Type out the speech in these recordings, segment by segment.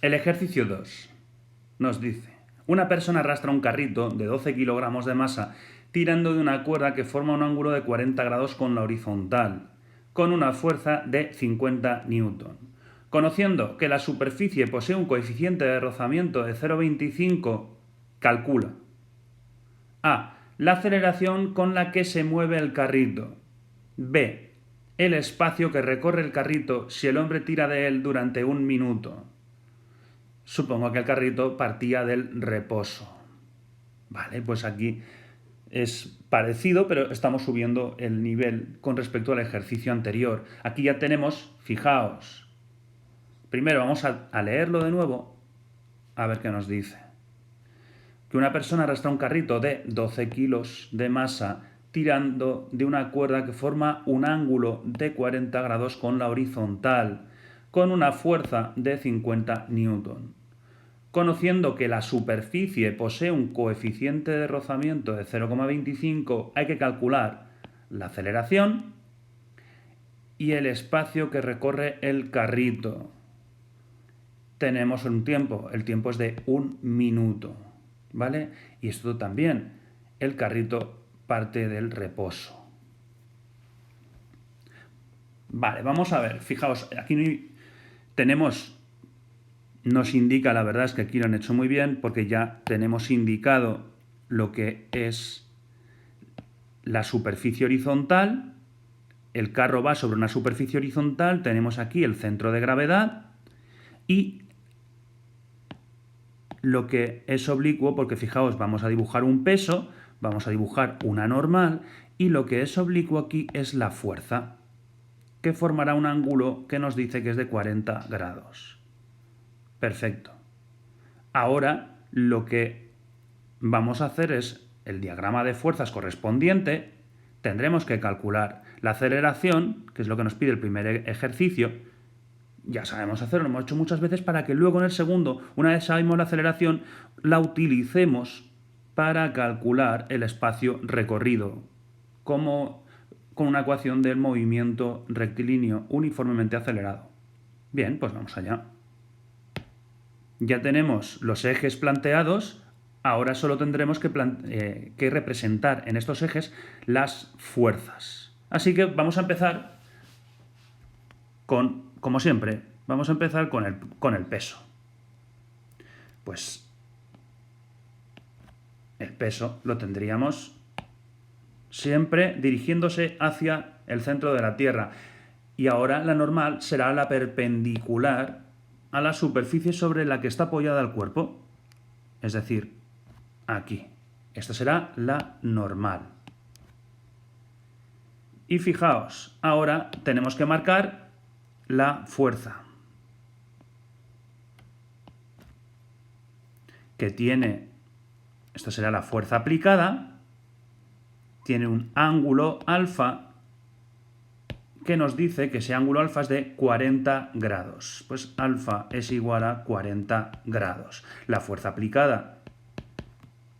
El ejercicio 2 nos dice, una persona arrastra un carrito de 12 kilogramos de masa tirando de una cuerda que forma un ángulo de 40 grados con la horizontal, con una fuerza de 50 newton. Conociendo que la superficie posee un coeficiente de rozamiento de 0,25, calcula A. La aceleración con la que se mueve el carrito. B. El espacio que recorre el carrito si el hombre tira de él durante 1 minuto. Supongo que el carrito partía del reposo. Vale, pues aquí es parecido, pero estamos subiendo el nivel con respecto al ejercicio anterior. Aquí ya tenemos, fijaos, primero vamos a leerlo de nuevo, a ver qué nos dice. Que una persona arrastra un carrito de 12 kilos de masa tirando de una cuerda que forma un ángulo de 40 grados con la horizontal, con una fuerza de 50 newton. Conociendo que la superficie posee un coeficiente de rozamiento de 0,25, hay que calcular la aceleración y el espacio que recorre el carrito. Tenemos un tiempo, el tiempo es de 1 minuto, ¿vale? Y esto también, el carrito parte del reposo. Vale, vamos a ver, fijaos, aquí tenemos... Nos indica, la verdad es que aquí lo han hecho muy bien porque ya tenemos indicado lo que es la superficie horizontal. El carro va sobre una superficie horizontal, tenemos aquí el centro de gravedad y lo que es oblicuo, porque fijaos, vamos a dibujar un peso, vamos a dibujar una normal y lo que es oblicuo aquí es la fuerza, que formará un ángulo que nos dice que es de 40 grados. Perfecto. Ahora lo que vamos a hacer es el diagrama de fuerzas correspondiente. Tendremos que calcular la aceleración, que es lo que nos pide el primer ejercicio. Ya sabemos hacerlo, lo hemos hecho muchas veces para que luego en el segundo, una vez sabemos la aceleración, la utilicemos para calcular el espacio recorrido, como con una ecuación del movimiento rectilíneo uniformemente acelerado. Bien, pues vamos allá. Ya tenemos los ejes planteados, ahora solo tendremos que representar en estos ejes las fuerzas. Así que vamos a empezar como siempre, vamos a empezar con el peso. Pues el peso lo tendríamos siempre dirigiéndose hacia el centro de la Tierra. Y ahora la normal será la perpendicular a la superficie sobre la que está apoyada el cuerpo. Es decir, aquí. Esta será la normal. Y fijaos, ahora tenemos que marcar la fuerza. Que tiene, esta será la fuerza aplicada, tiene un ángulo alfa que nos dice que ese ángulo alfa es de 40 grados. Pues alfa es igual a 40 grados. La fuerza aplicada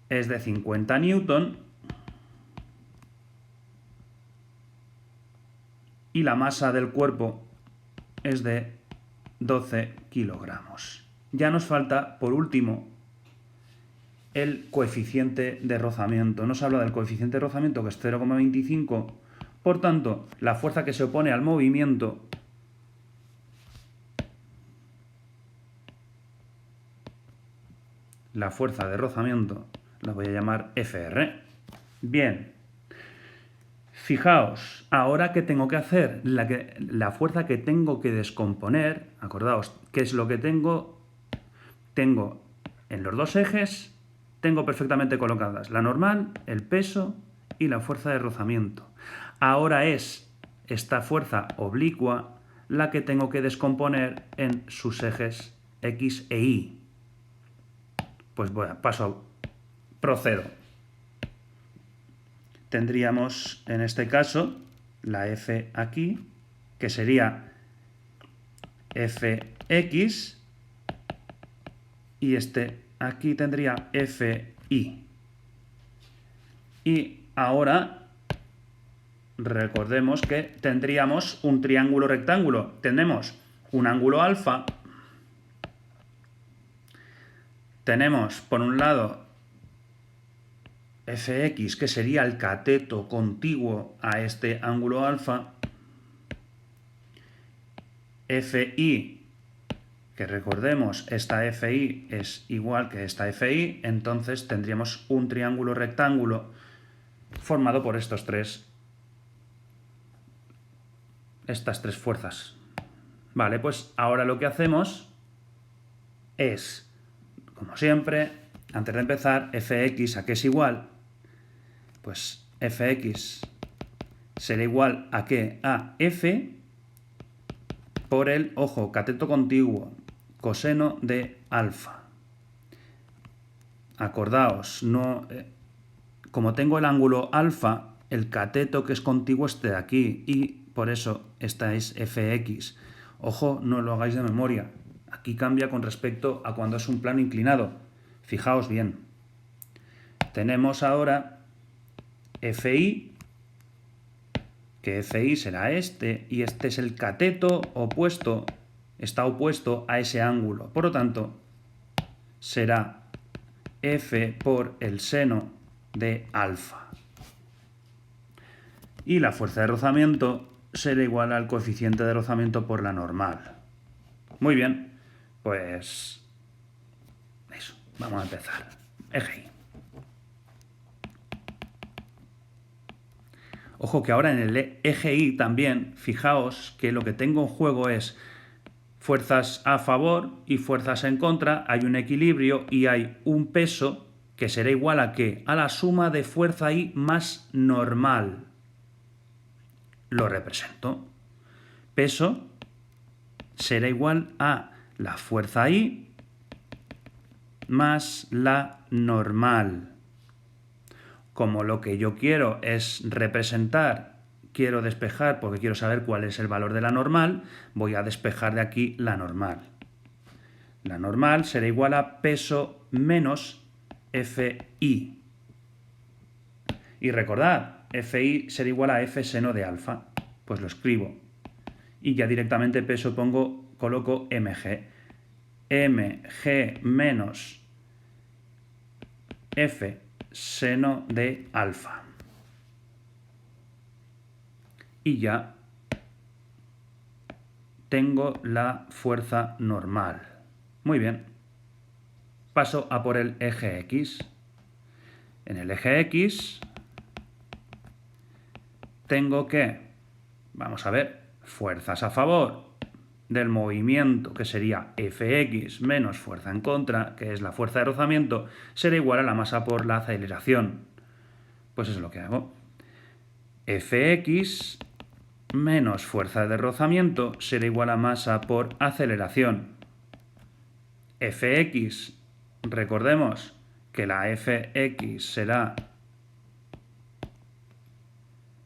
es de 50 newton y la masa del cuerpo es de 12 kilogramos. Ya nos falta, por último, el coeficiente de rozamiento. Nos habla del coeficiente de rozamiento, que es 0,25. Por tanto, la fuerza que se opone al movimiento la fuerza de rozamiento la voy a llamar FR. Bien, fijaos, ahora ¿qué tengo que hacer? La fuerza que tengo que descomponer, acordaos, ¿qué es lo que tengo? Tengo en los dos ejes, tengo perfectamente colocadas la normal, el peso y la fuerza de rozamiento. Ahora es esta fuerza oblicua la que tengo que descomponer en sus ejes X e Y. Pues bueno, procedo. Tendríamos en este caso la F aquí, que sería Fx, y este aquí tendría Fi. Y ahora recordemos que tendríamos un triángulo rectángulo. Tenemos un ángulo alfa tenemos por un lado fx, que sería el cateto contiguo a este ángulo alfa, fi, que recordemos, esta fi es igual que esta fi, entonces tendríamos un triángulo rectángulo formado por estas tres fuerzas. Vale, pues ahora lo que hacemos es, como siempre, antes de empezar, fx, ¿a qué es igual? Pues fx será igual a ¿qué? A f por el, ojo, cateto contiguo, coseno de alfa. Acordaos, no, como tengo el ángulo alfa, el cateto que es contiguo este de aquí, y por eso esta es fx. Ojo, no lo hagáis de memoria. Aquí cambia con respecto a cuando es un plano inclinado. Fijaos bien. Tenemos ahora fi, que fi será este, y este es el cateto opuesto, está opuesto a ese ángulo. Por lo tanto, será f por el seno de alfa. Y la fuerza de rozamiento será igual al coeficiente de rozamiento por la normal. Muy bien, pues eso, vamos a empezar. Eje Y. Ojo que ahora en el eje Y también, fijaos que lo que tengo en juego es fuerzas a favor y fuerzas en contra, hay un equilibrio y hay un peso que será igual a ¿qué? A la suma de fuerza Y más normal. Lo represento. Peso será igual a la fuerza I más la normal. Como lo que yo quiero es representar, quiero despejar porque quiero saber cuál es el valor de la normal, voy a despejar de aquí la normal. La normal será igual a peso menos fi. Y recordad, fi será igual a f seno de alfa. Pues lo escribo. Y ya directamente peso coloco mg. mg menos f seno de alfa. Y ya tengo la fuerza normal. Muy bien. Paso a por el eje X. En el eje X tengo que, vamos a ver, fuerzas a favor del movimiento, que sería fx menos fuerza en contra, que es la fuerza de rozamiento, será igual a la masa por la aceleración. Pues eso es lo que hago. Fx menos fuerza de rozamiento será igual a masa por aceleración. Fx, recordemos que la fx será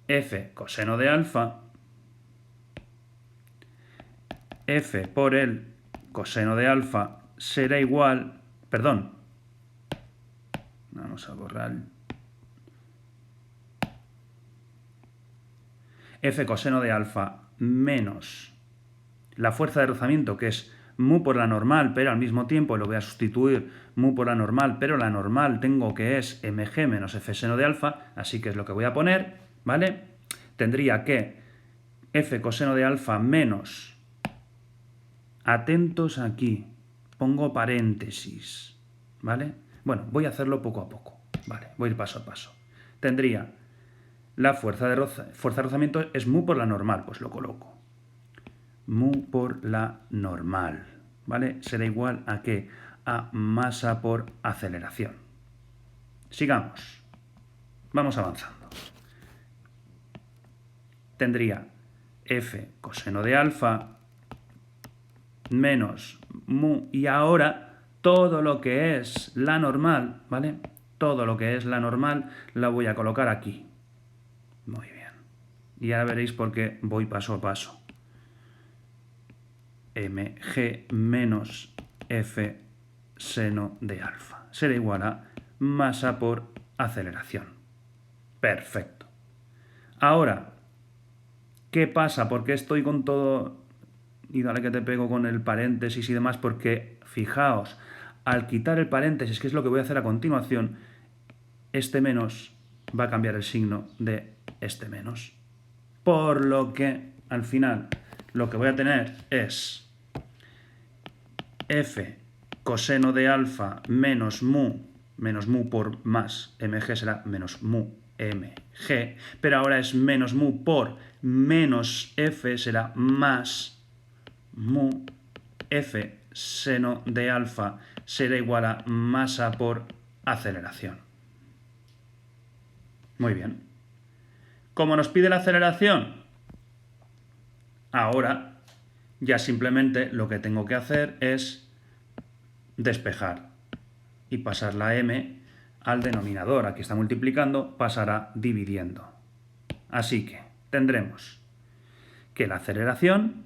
f coseno de alfa, f por el coseno de alfa será igual, perdón, vamos a borrar, f coseno de alfa menos la fuerza de rozamiento, que es mu por la normal, pero al mismo tiempo lo voy a sustituir mu por la normal, pero la normal tengo que es mg menos f seno de alfa, así que es lo que voy a poner, ¿vale? Tendría que f coseno de alfa menos, atentos aquí, pongo paréntesis, ¿vale? Bueno, voy a hacerlo poco a poco, ¿vale? Voy a ir paso a paso. Tendría la fuerza de rozamiento es mu por la normal, pues lo coloco. Mu por la normal, ¿vale? Será igual a ¿qué? A masa por aceleración. Sigamos. Vamos avanzando. Tendría f coseno de alfa menos mu, y ahora todo lo que es la normal, ¿vale? Todo lo que es la normal la voy a colocar aquí. Muy bien. Y ahora veréis por qué voy paso a paso. mg menos f seno de alfa será igual a masa por aceleración. Perfecto. Ahora, ¿qué pasa? ¿Por qué estoy con todo? Y dale que te pego con el paréntesis y demás, porque fijaos, al quitar el paréntesis, que es lo que voy a hacer a continuación, este menos va a cambiar el signo de este menos. Por lo que, al final, lo que voy a tener es f coseno de alfa menos mu por más mg será menos mu mg, pero ahora es menos mu por menos f será más mu f seno de alfa será igual a masa por aceleración. Muy bien. Como nos pide la aceleración, ahora ya simplemente lo que tengo que hacer es despejar y pasar la m al denominador. Aquí está multiplicando, pasará dividiendo. Así que tendremos que la aceleración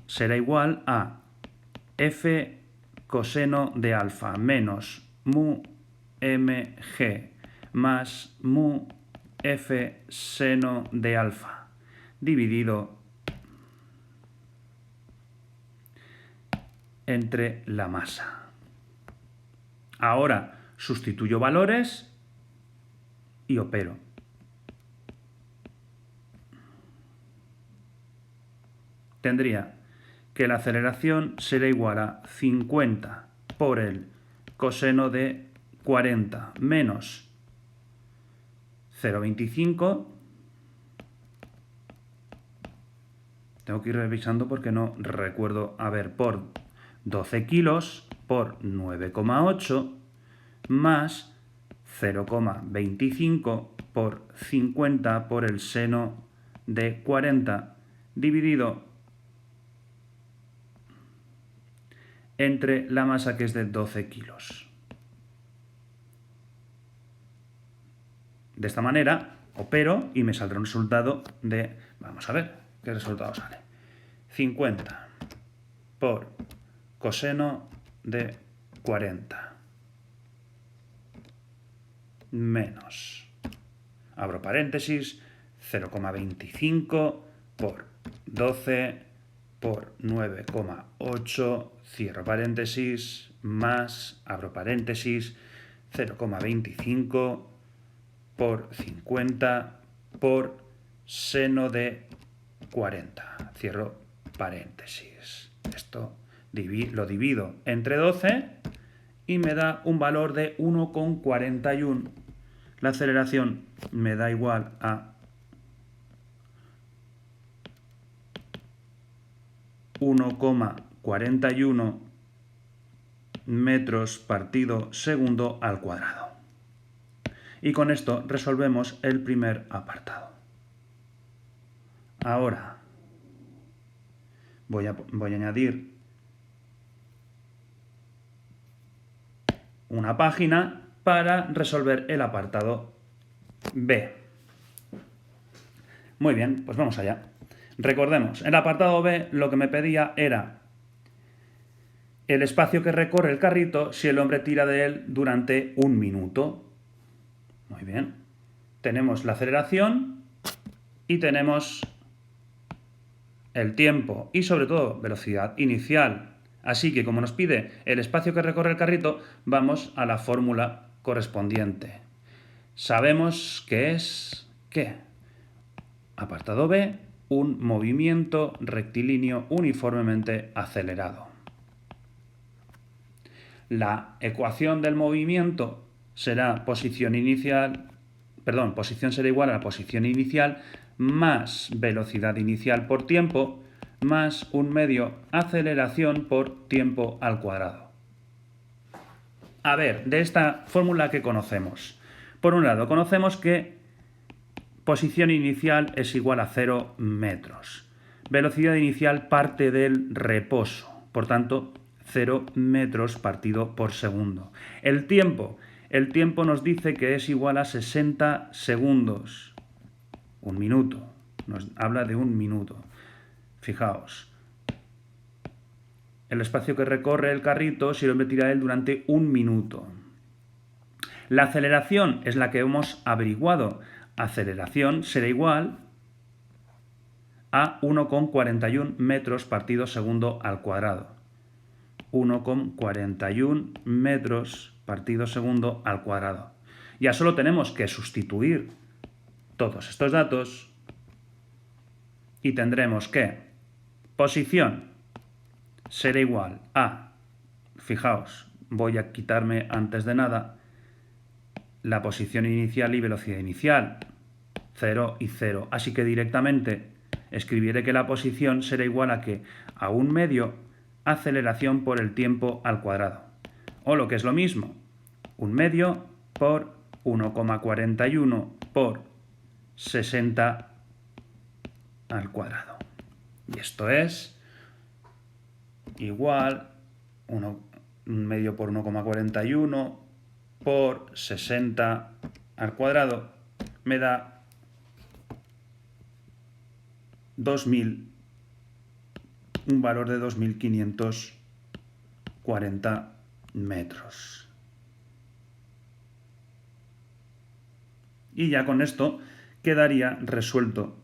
será igual a f coseno de alfa menos mu mg más mu f seno de alfa dividido entre la masa. Ahora sustituyo valores y opero. Tendría que la aceleración será igual a 50 por el coseno de 40 menos 0,25. Tengo que ir revisando porque no recuerdo. A ver, por 12 kilos por 9,8 más 0,25 por 50 por el seno de 40 dividido entre la masa, que es de 12 kilos. De esta manera opero y me saldrá un resultado de, vamos a ver qué resultado sale. 50 por coseno de 40 menos, abro paréntesis, 0,25 por 12 por 9,8, cierro paréntesis, más, abro paréntesis, 0,25 por 50 por seno de 40, cierro paréntesis. Esto lo divido entre 12 y me da un valor de 1,41. La aceleración me da igual a 1,41 metros partido segundo al cuadrado. Y con esto resolvemos el primer apartado. Ahora voy a añadir una página para resolver el apartado B. Muy bien, pues vamos allá. Recordemos, el apartado B lo que me pedía era el espacio que recorre el carrito si el hombre tira de él durante 1 minuto. Muy bien. Tenemos la aceleración y tenemos el tiempo y sobre todo velocidad inicial. Así que como nos pide el espacio que recorre el carrito, vamos a la fórmula correspondiente. Sabemos que es, ¿qué? Apartado B, un movimiento rectilíneo uniformemente acelerado. La ecuación del movimiento será posición será igual a la posición inicial más velocidad inicial por tiempo más un medio aceleración por tiempo al cuadrado. A ver, de esta fórmula que conocemos. Por un lado, conocemos que posición inicial es igual a 0 metros. Velocidad inicial parte del reposo, por tanto, 0 metros partido por segundo. El tiempo nos dice que es igual a 60 segundos. 1 minuto. Nos habla de 1 minuto. Fijaos. El espacio que recorre el carrito si el hombre tira él durante 1 minuto. La aceleración es la que hemos averiguado. Aceleración será igual a 1,41 metros partido segundo al cuadrado. 1,41 metros partido segundo al cuadrado. Ya solo tenemos que sustituir todos estos datos y tendremos que posición será igual a, fijaos, voy a quitarme antes de nada la posición inicial y velocidad inicial, 0 y 0. Así que directamente escribiré que la posición será igual a que a 1 medio aceleración por el tiempo al cuadrado. O lo que es lo mismo, 1 medio por 1,41 por 60 al cuadrado. Y esto es igual 1 medio por 1,41 por 60 al cuadrado me da 2000, un valor de 2540 metros. Y ya con esto quedaría resuelto